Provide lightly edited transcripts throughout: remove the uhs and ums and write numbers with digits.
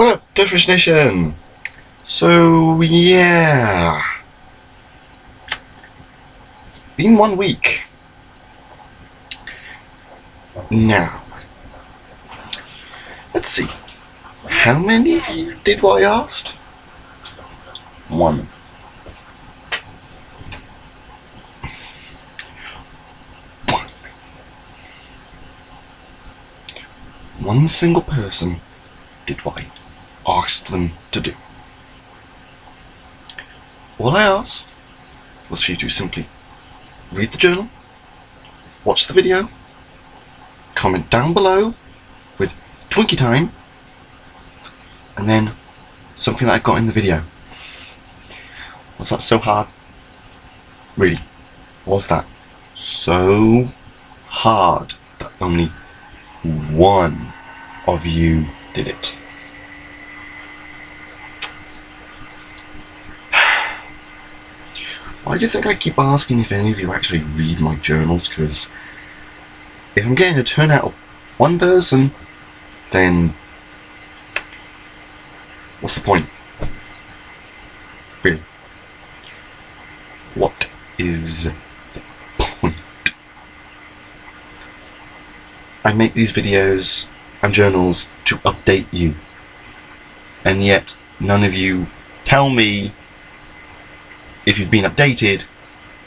What up, Deathwish Nation? So, yeah. It's been 1 week. Now, let's see. How many of you did what I asked? 1. One single person did what I asked them to do. All I asked was for you to simply read the journal, watch the video, comment down below with Twinkie time, and then something that I got in the video. Was that so hard? Really? Was that so hard that only one of you did it? Why do you think I keep asking if any of you actually read my journals? Because if I'm getting a turnout of one person, then what's the point? Really? What is the point? I make these videos and journals to update you, and yet none of you tell me if you've been updated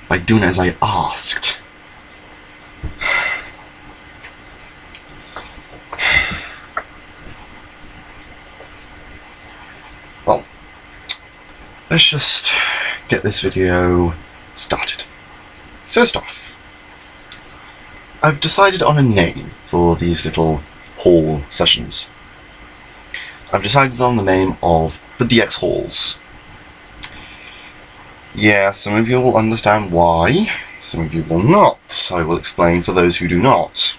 by doing as I asked. Well, let's just get this video started. First off, I've decided on a name for these little haul sessions. I've decided on the name of the DX Hauls. Yeah, some of you will understand why, some of you will not. I will explain for those who do not.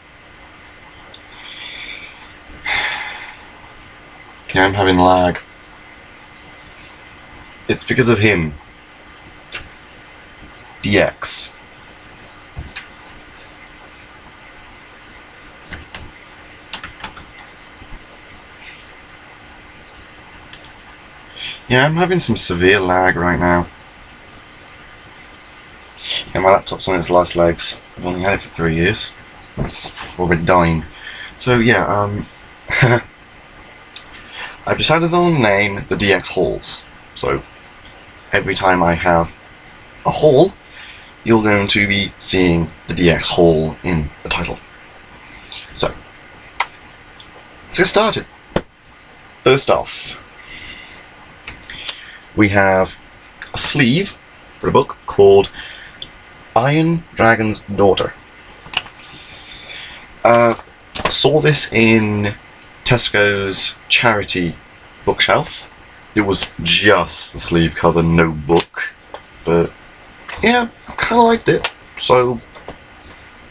Okay, I'm having lag. It's because of him. DX. Yeah, I'm having some severe lag right now. Yeah, my laptop's on its last legs. I've only had it for 3 years. It's already dying. So yeah, I've decided on the name the DX Hauls. So every time I have a haul, you're going to be seeing the DX Haul in the title. So let's get started. First off, we have a sleeve for a book called Iron Dragon's Daughter. Saw this in Tesco's charity bookshelf. It was just the sleeve cover, no book, but yeah, I kind of liked it, so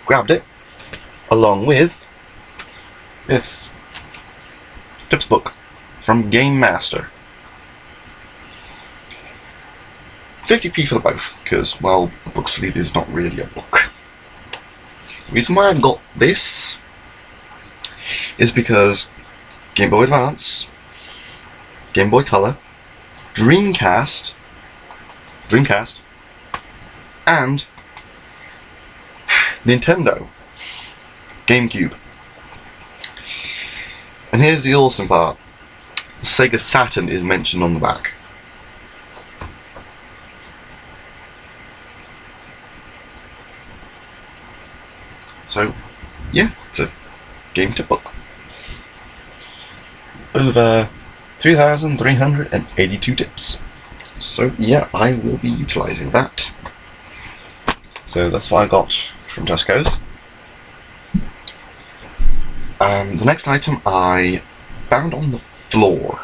grabbed it along with this tips book from Game Master. 50p for the both, because, well, the book sleeve is not really a book. The reason why I got this is because Game Boy Advance, Game Boy Color, Dreamcast, and Nintendo, GameCube. And here's the awesome part. Sega Saturn is mentioned on the back. So, yeah, it's a game to book. Over 3,382 tips. So, yeah, I will be utilising that. So that's what I got from Tesco's. The next item I found on the floor.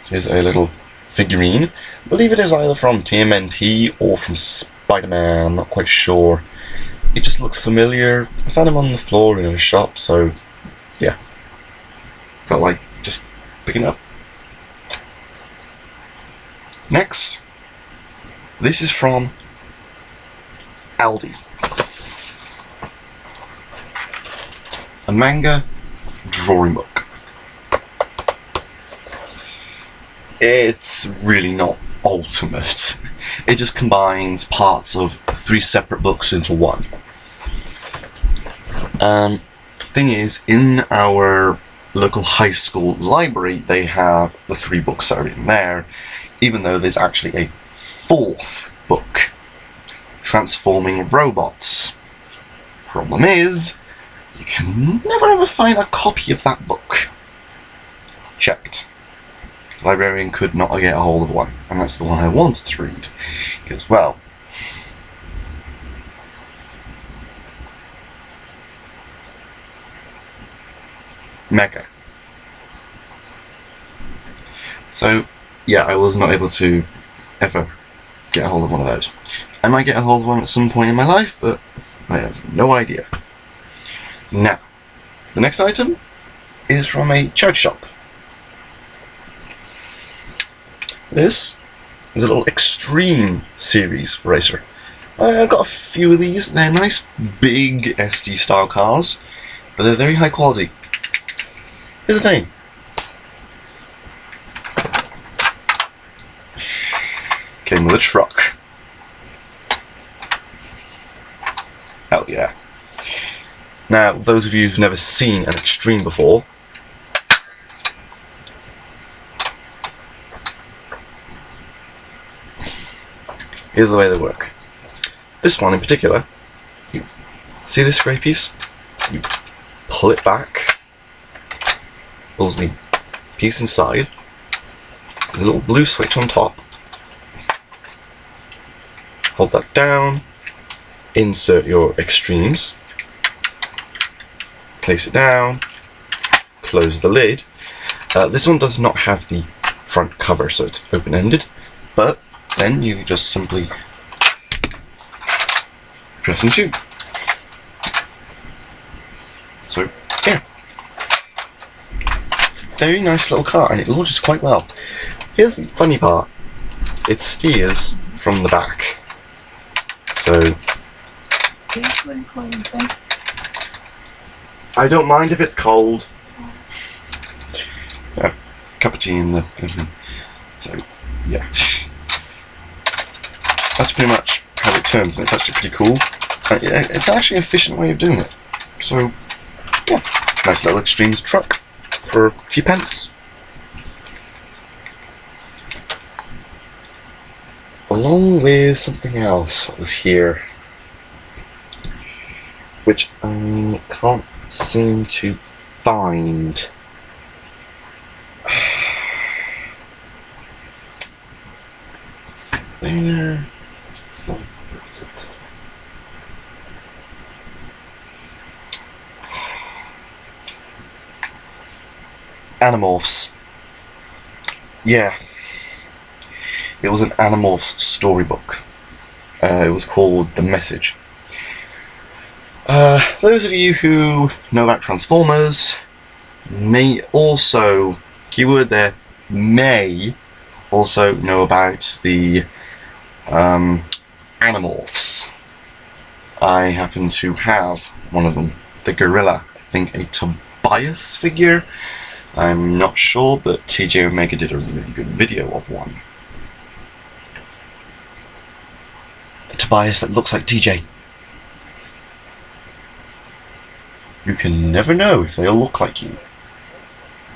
Here's a little figurine. I believe it is either from TMNT or from Spider-Man, I'm not quite sure. It just looks familiar. I found him on the floor in a shop, so yeah. Felt like just picking it up. Next, this is from Aldi. A manga drawing book. it's really not ultimate. It just combines parts of 3 separate books into one. Thing is, in our local high school library, they have the 3 books that are in there, even though there's actually a 4th book, Transforming Robots. Problem is, you can never ever find a copy of that book. Checked. The librarian could not get a hold of one, and that's the one I wanted to read. Because, well, mega. So, yeah, I was not able to ever get a hold of one of those. I might get a hold of one at some point in my life, but I have no idea. Now, the next item is from a charity shop. This is a little Extreme series racer. I've got a few of these. They're nice big SD style cars, but they're very high quality. Here's the thing. Came with a truck. Hell yeah. Now, those of you who've never seen an Extreme before, here's the way they work. This one in particular, you see this grey piece? You pull it back, pulls the piece inside, there's a little blue switch on top, hold that down, insert your Extremes, place it down, close the lid. This one does not have the front cover, so it's open-ended, but then you just simply press and shoot. So, yeah. It's a very nice little car, and it launches quite well. Here's the funny part. It steers from the back. So, I don't mind if it's cold. Yeah, cup of tea in the evening. So, yeah. That's pretty much how it turns, and it's actually pretty cool. It's actually an efficient way of doing it. So, yeah, nice little Extremes truck for a few pence. Along with something else that was here, which I can't seem to find. There. So, what is it? Animorphs. Yeah. It was an Animorphs storybook. It was called The Message. Those of you who know about Transformers may also, keyword there, may also know about the Animorphs. I happen to have one of them, the Gorilla, I think a Tobias figure. I'm not sure, but TJ Omega did a really good video of one. The Tobias that looks like TJ. You can never know if they'll look like you.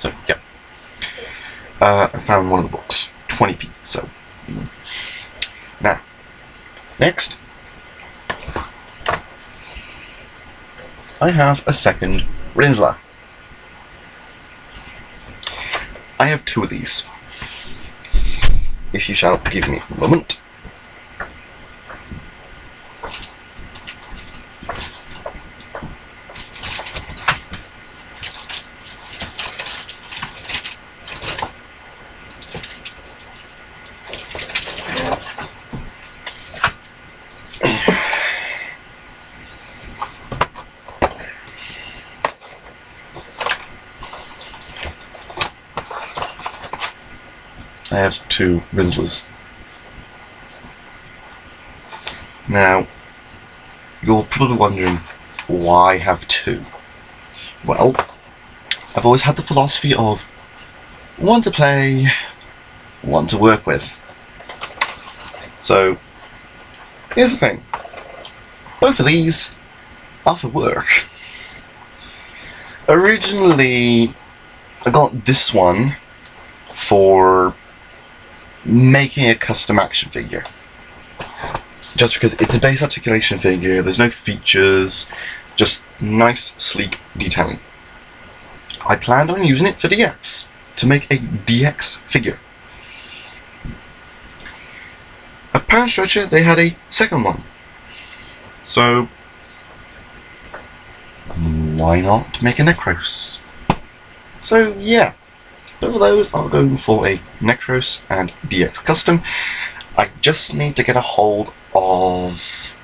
So, yeah. I found one of the books, 20p, so. Now, next, I have a second Rinzler. I have 2 of these, if you shall give me a moment. I have 2 Rinzlers. Now, you're probably wondering why I have 2. Well, I've always had the philosophy of want to play, want to work with. So, here's the thing. Both of these are for work. Originally, I got this one for making a custom action figure. Just because it's a base articulation figure, there's no features, just nice, sleek detailing. I planned on using it for DX, to make a DX figure. At Power Stretcher, they had a second one. So, why not make a Necros? So, yeah. Both of those are going for a Necros and DX custom. I just need to get a hold of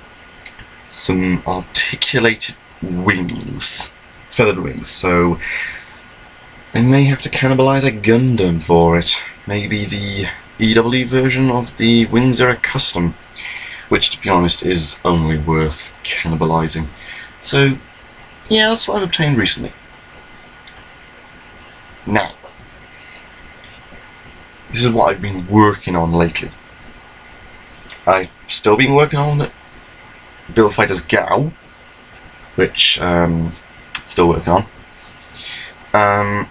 some articulated wings, feathered wings, so I may have to cannibalize a Gundam for it. Maybe the EW version of the Wings Era custom, which to be honest is only worth cannibalizing. So yeah, that's what I've obtained recently. Now, this is what I've been working on lately. I've still been working on Build Fighters Gao, which still working on.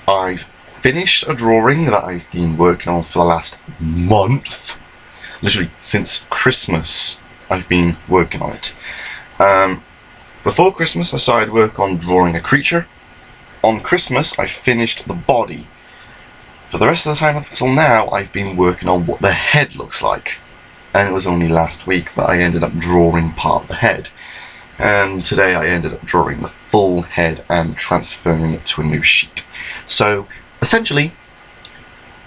I've finished a drawing that I've been working on for the last month. Literally since Christmas I've been working on it. Before Christmas I started work on drawing a creature. On Christmas I finished the body. For the rest of the time up until now, I've been working on what the head looks like. And it was only last week that I ended up drawing part of the head. And today I ended up drawing the full head and transferring it to a new sheet. So, essentially,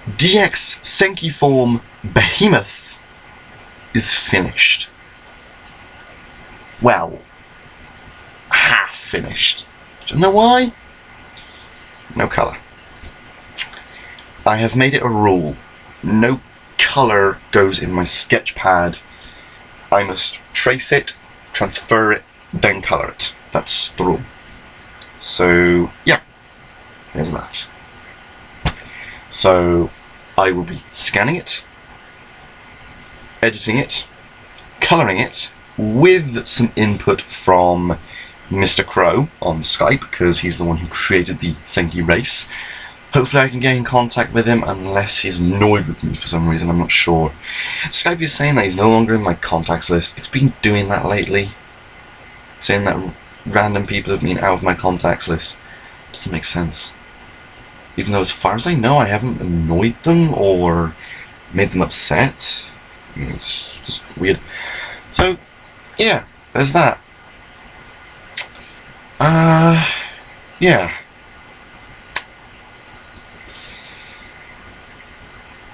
DX Senki form Behemoth is finished. Well, half finished. Do you know why? No colour. I have made it a rule. No colour goes in my sketch pad. I must trace it, transfer it, then colour it. That's the rule. So, yeah. There's that. So, I will be scanning it, editing it, colouring it, with some input from Mr. Crow on Skype, because he's the one who created the Senki race. Hopefully I can get in contact with him, unless he's annoyed with me for some reason, I'm not sure. Skype is saying that he's no longer in my contacts list. It's been doing that lately. Saying that random people have been out of my contacts list. Doesn't make sense. Even though as far as I know I haven't annoyed them or made them upset. It's just weird. So, yeah, there's that. Yeah.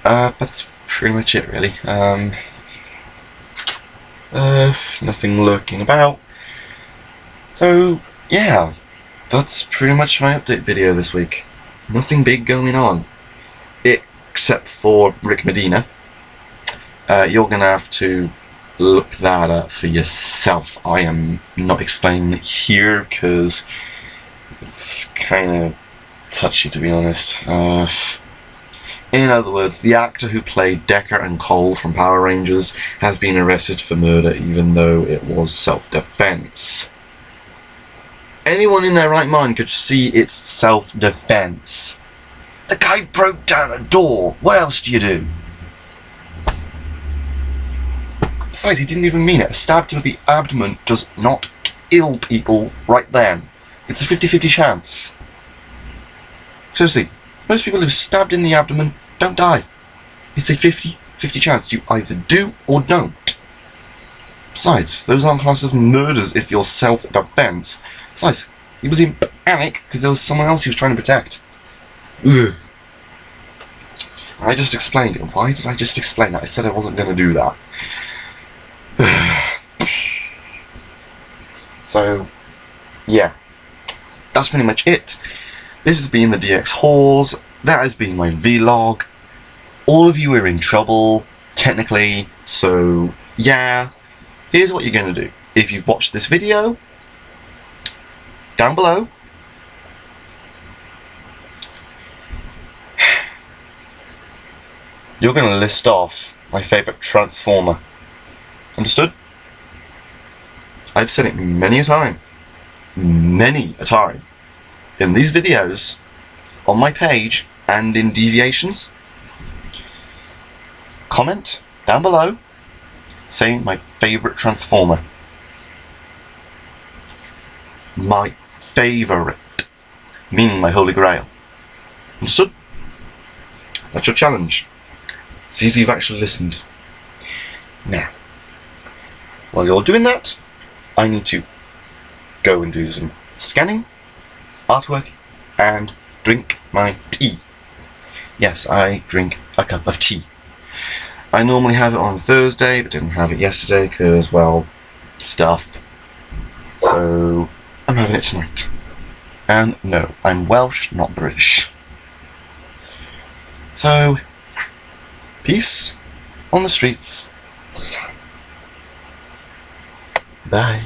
That's pretty much it, really. Nothing lurking about. So, yeah, that's pretty much my update video this week. Nothing big going on, except for Rick Medina. You're gonna have to look that up for yourself. I am not explaining it here because it's kind of touchy, to be honest. In other words, the actor who played Decker and Cole from Power Rangers has been arrested for murder, even though it was self-defense. Anyone in their right mind could see it's self-defense. The guy broke down a door. What else do you do? Besides, he didn't even mean it. A stab to the abdomen does not kill people right then. It's a 50-50 chance. Seriously, most people who are stabbed in the abdomen don't die. It's a 50-50 chance. You either do or don't. Besides, those aren't classed as murders if you're self-defense. Besides, he was in panic because there was someone else he was trying to protect. Ugh. I just explained it. Why did I just explain that? I said I wasn't going to do that. So, yeah. That's pretty much it. This has been the DX Halls. That has been my vlog. All of you are in trouble, technically, so yeah. Here's what you're going to do. If you've watched this video, down below, you're going to list off my favourite Transformer. Understood? I've said it many a time, in these videos, on my page, and in deviations. Comment down below saying my favourite Transformer. My favourite, meaning my holy grail. Understood? That's your challenge. See if you've actually listened. Now, while you're doing that, I need to go and do some scanning, artwork, and drink my tea. Yes, I drink a cup of tea. I normally have it on Thursday, but didn't have it yesterday because, well, stuff. So, I'm having it tonight. And no, I'm Welsh, not British. So, peace on the streets. Bye.